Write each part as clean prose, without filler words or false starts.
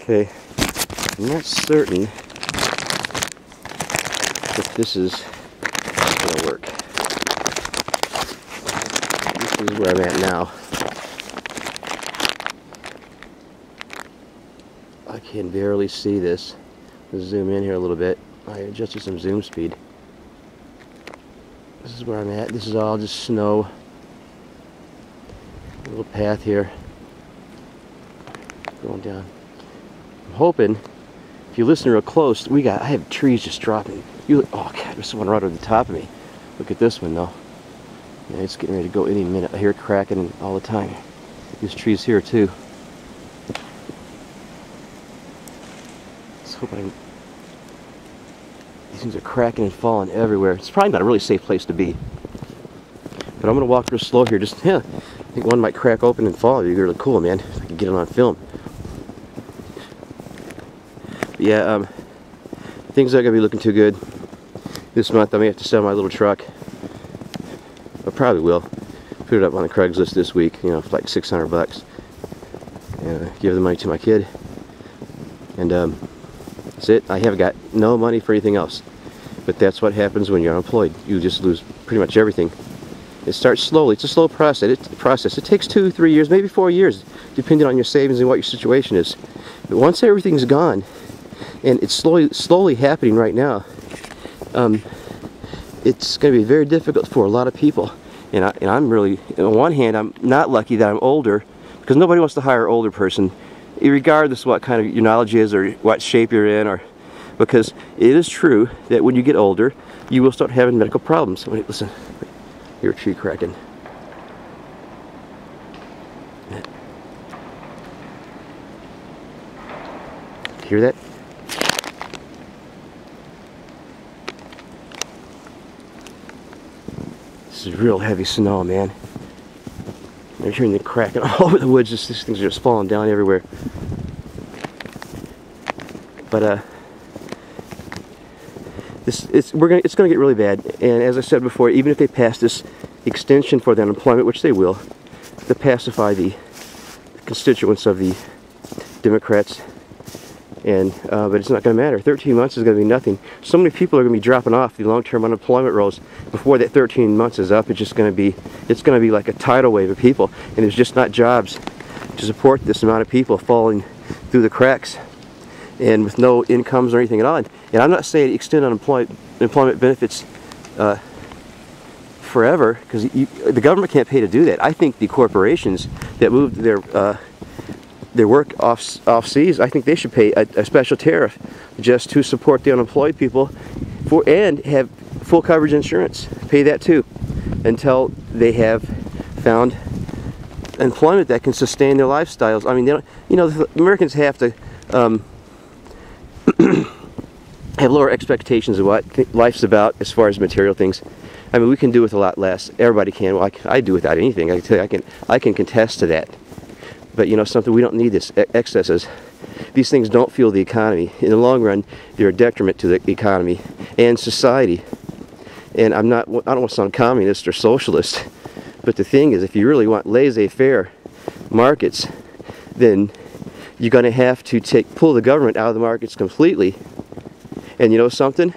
Okay, I'm not certain if this is going to work. This is where I'm at now. I can barely see this. Let's zoom in here a little bit. I adjusted some zoom speed. This is where I'm at. This is all just snow. A little path here. Going down. I'm hoping, if you listen real close, I have trees just dropping. Oh God, there's one right over the top of me. Look at this one though. Yeah, it's getting ready to go any minute. I hear it cracking all the time. These trees here too. Let's hope I can. These things are cracking and falling everywhere. It's probably not a really safe place to be. But I'm gonna walk real slow here. Just I think one might crack open and fall. It'd be really cool, man. If I could get it on film. But yeah, things aren't gonna be looking too good this month. I may have to sell my little truck. I probably will. Put it up on the Craigslist this week, you know, for like 600 bucks. And give the money to my kid. And that's it. I haven't got no money for anything else. But that's what happens when you're unemployed. You just lose pretty much everything. It starts slowly. It's a slow process. It takes 2, 3 years, maybe 4 years, depending on your savings and what your situation is. But once everything's gone, and it's slowly happening right now, it's going to be very difficult for a lot of people. And I'm really, on one hand, I'm not lucky that I'm older, because nobody wants to hire an older person, regardless of what kind of your knowledge is or what shape you're in, or because it is true that when you get older, you will start having medical problems. Listen, hear a tree cracking. Hear that? This is real heavy snow, man. You're hearing the cracking all over the woods. These things are just falling down everywhere. But it's gonna get really bad. And as I said before, even if they pass this extension for the unemployment, which they will, to pacify the constituents of the Democrats, and but it's not going to matter. 13 months is going to be nothing. So many people are going to be dropping off the long-term unemployment rolls before that 13 months is up. It's going to be like a tidal wave of people, and there's just not jobs to support this amount of people falling through the cracks and with no incomes or anything at all. And I'm not saying extend employment benefits forever, because the government can't pay to do that. I think the corporations that moved their work off seas, I think they should pay a special tariff just to support the unemployed people and have full coverage insurance. Pay that too until they have found employment that can sustain their lifestyles. I mean, the Americans have to have lower expectations of what life's about as far as material things. I mean, we can do with a lot less. Everybody can. Well, I do without anything. I can tell you, I can contest to that. But you know something, we don't need this excesses. These things don't fuel the economy. In the long run, they're a detriment to the economy and society. And I don't want to sound communist or socialist, but the thing is, if you really want laissez-faire markets, then you're going to have to pull the government out of the markets completely. And you know something?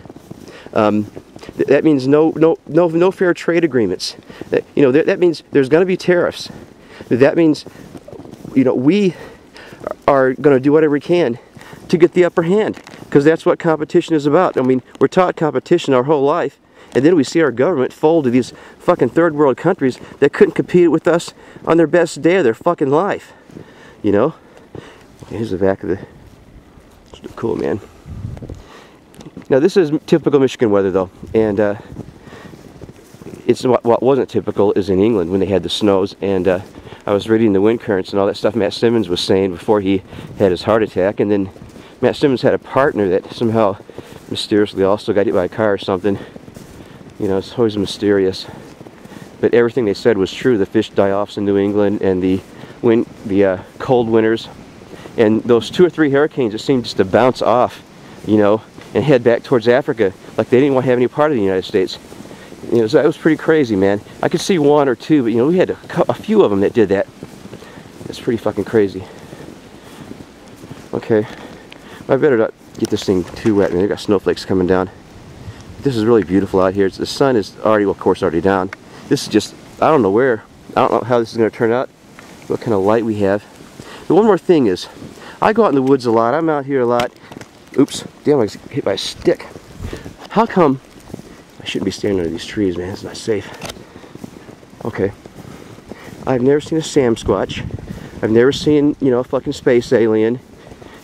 That means no fair trade agreements. That means there's going to be tariffs. That means, we are going to do whatever we can to get the upper hand, because that's what competition is about. I mean, we're taught competition our whole life, and then we see our government fold to these fucking third world countries that couldn't compete with us on their best day of their fucking life. Here's the back of the... It's cool, man. Now this is typical Michigan weather though, and it's what wasn't typical is in England when they had the snows. And I was reading the wind currents and all that stuff Matt Simmons was saying before he had his heart attack, and then Matt Simmons had a partner that somehow mysteriously also got hit by a car or something. It's always mysterious, but everything they said was true. The fish die-offs in New England, and the cold winters, and those 2 or 3 hurricanes that seemed just to bounce off, and head back towards Africa, like they didn't want to have any part of the United States. So that was pretty crazy, man. I could see 1 or 2, but we had a few of them that did that. It's pretty fucking crazy. Okay, I better not get this thing too wet. Man, they've got snowflakes coming down. This is really beautiful out here. The sun is already, well, of course, already down. This is just, I don't know how this is going to turn out, what kind of light we have. But one more thing is, I go out in the woods a lot. I'm out here a lot. Oops, damn, I was hit by a stick. How come, I shouldn't be standing under these trees, man. It's not safe. Okay. I've never seen a samsquatch. I've never seen, you know, a fucking space alien.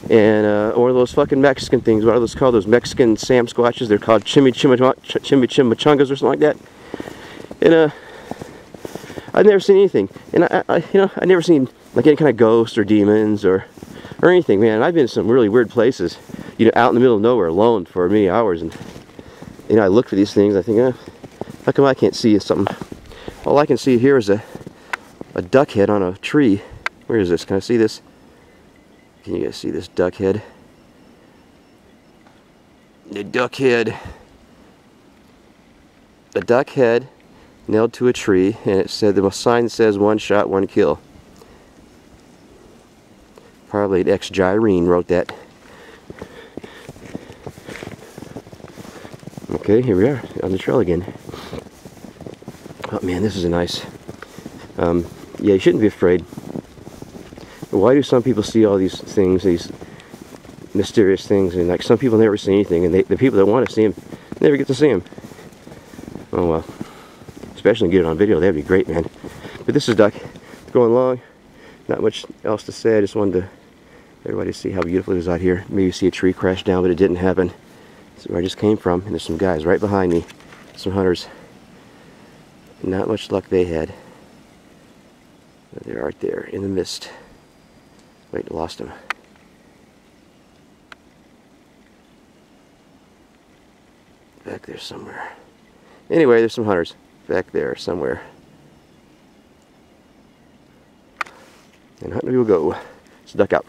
And, or those fucking Mexican things. What are those called? Those Mexican samsquashes. They're called chimmia-chungas or something like that. And, I've never seen anything. And you know, I've never seen like any kind of ghosts or demons or anything, man. I've been in some really weird places, you know, out in the middle of nowhere alone for many hours, and you know, I look for these things. I think, how come I can't see something? All I can see here is a duck head on a tree. Where is this? Can I see this? Can you guys see this duck head? The duck head. A duck head nailed to a tree, and it said, the sign says 1 shot, 1 kill. Probably an ex-Gyrene wrote that. Okay, here we are on the trail again. Oh man, this is a nice. Yeah, you shouldn't be afraid. But why do some people see all these things, these mysterious things, and like some people never see anything, and the people that want to see them never get to see them? Oh well. Especially get it on video, that'd be great, man. But this is duck going along. Not much else to say. I just wanted to everybody see how beautiful it is out here. Maybe see a tree crash down, but it didn't happen. This is where I just came from, and there's some guys right behind me, some hunters. Not much luck they had. But they're right there in the mist. Wait, lost them. Back there somewhere. Anyway, there's some hunters back there somewhere. And hunting we will go. Let's duck out.